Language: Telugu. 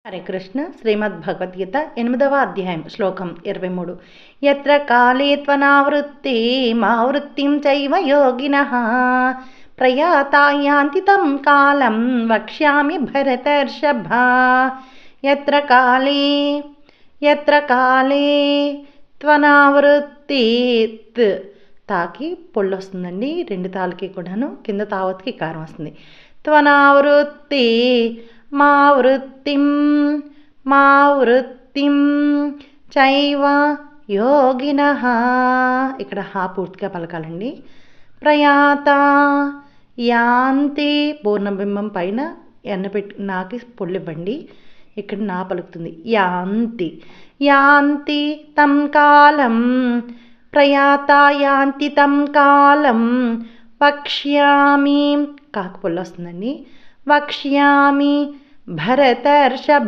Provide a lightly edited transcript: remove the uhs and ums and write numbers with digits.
హరే కృష్ణ. శ్రీమద్ భగవద్గీత 8వ అధ్యాయం శ్లోకం 23. యత్ర కాళే త్వనావృత్తి మావృత్తిం చైవ యోగినః ప్రయాతా యాంతి తం కాలం వక్ష్యామి భరతర్షభ. యత్ర కాళే త్వనావృత్తి, తాకి పొళ్ళు వస్తుందండి, రెండు తాళ్ళకి కూడాను, కింద తావత్కి కారం వస్తుంది. త్వనావృత్తి మావృత్తిం చైవ యోగినః, ఇక్కడ హా పూర్తిగా పలకాలండి. ప్రయాత యాంతి, పూర్ణబింబం పైన నాకి పొళ్ళు ఇవ్వండి, ఇక్కడ నా పలుకుతుంది. యాంతి తం కాలం, ప్రయాత యాంతి తం కాలం వక్ష్యామి, కాకు పొళ్ళు వస్తుందండి. వక్ష్యామి భరతర్షభ.